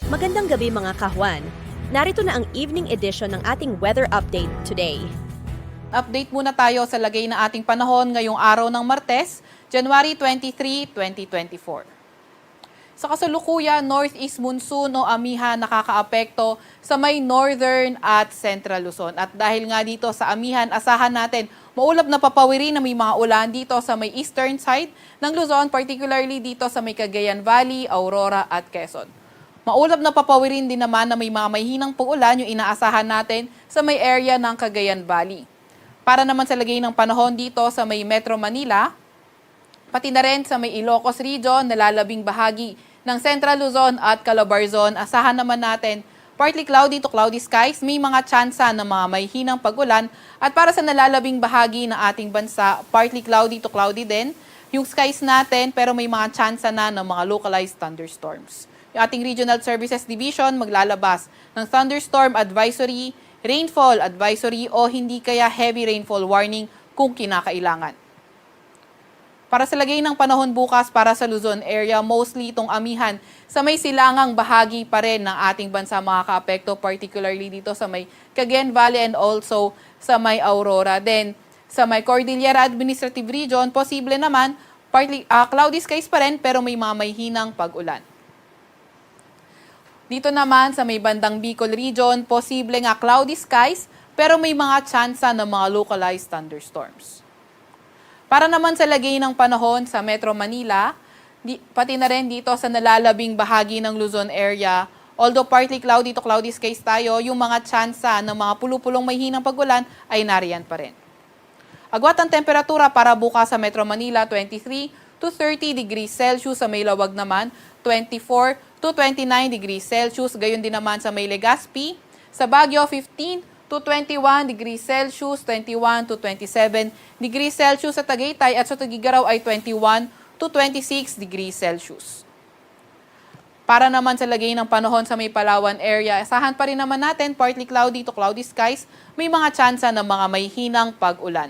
Magandang gabi mga kahwan. Narito na ang evening edition ng ating weather update today. Update muna tayo sa lagay na ating panahon ngayong araw ng Martes, January 23, 2024. Sa kasalukuyan, northeast monsoon o amihan nakakaapekto sa may northern at central Luzon. At dahil nga dito sa amihan, asahan natin maulap na papawiri na may mga ulan dito sa may eastern side ng Luzon, particularly dito sa may Cagayan Valley, Aurora at Quezon. Maulap na papawirin din naman na may mga mahinang pag-ulan yung inaasahan natin sa may area ng Cagayan Valley. Para naman sa lagay ng panahon dito sa may Metro Manila, pati na rin sa may Ilocos Region, nalalabing bahagi ng Central Luzon at Calabarzon, asahan naman natin partly cloudy to cloudy skies, may mga tsansa ng mga mahihinang pag-ulan. At para sa nalalabing bahagi ng ating bansa, partly cloudy to cloudy din yung skies natin, pero may mga tsansa na ng mga localized thunderstorms. Yung ating Regional Services Division maglalabas ng thunderstorm advisory, rainfall advisory o hindi kaya heavy rainfall warning kung kinakailangan. Para sa lagay ng panahon bukas para sa Luzon area, mostly itong amihan sa may silangang bahagi pa rin ng ating bansa makakaapekto, particularly dito sa may Cagayan Valley and also sa may Aurora. Then sa may Cordillera Administrative Region, posible naman partly cloudy skies pa rin pero may mga mahihinang pag-ulan. Dito naman sa may bandang Bicol Region, posible nga cloudy skies pero may mga tsansa ng mga localized thunderstorms. Para naman sa lagay ng panahon sa Metro Manila, pati na rin dito sa nalalabing bahagi ng Luzon area, although partly cloudy to cloudy skies tayo, yung mga tsansa ng mga pulupulong may hinang pag-ulan ay nariyan pa rin. Agwat ang temperatura para bukas sa Metro Manila, 23 to 30 degrees Celsius, sa may Lawag naman, 24 to 29 degrees Celsius, gayon din naman sa may Legazpi, sa Baguio, 15 to 21 degrees Celsius, 21 to 27 degrees Celsius sa Tagaytay, at sa Tugigaraw ay 21 to 26 degrees Celsius. Para naman sa lagay ng panahon sa may Palawan area, asahan pa rin naman natin partly cloudy to cloudy skies, may mga tsansa ng mga mahihinang pag-ulan.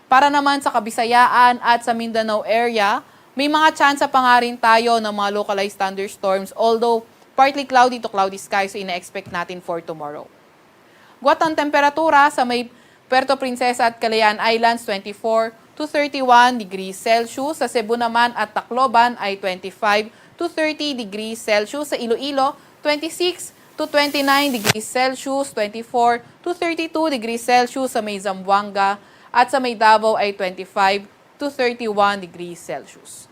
Para naman sa Kabisayaan at sa Mindanao area, may mga tsansa pa nga rin tayo ng mga localized thunderstorms, although partly cloudy to cloudy skies ina-expect natin for tomorrow. Gwat ang temperatura sa may Puerto Princesa at Calayan Islands, 24 to 31 degrees Celsius. Sa Cebu naman at Tacloban ay 25 to 30 degrees Celsius. Sa Iloilo, 26 to 29 degrees Celsius, 24 to 32 degrees Celsius. Sa may Zamboanga at sa may Davao ay 25 to 31 degrees Celsius.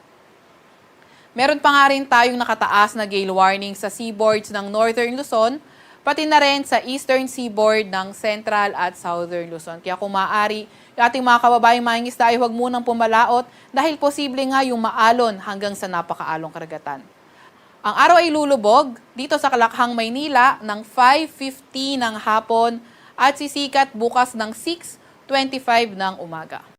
Meron pa nga rin tayong nakataas na gale warning sa seaboards ng Northern Luzon, pati na rin sa eastern seaboard ng Central at Southern Luzon. Kaya kung maaari, yung ating mga kababayang mangingisda ay huwag munang pumalaot dahil posible nga yung maalon hanggang sa napakaalong karagatan. Ang araw ay lulubog dito sa Kalakhang, Maynila ng 5:50 ng hapon at sisikat bukas ng 6:25 ng umaga.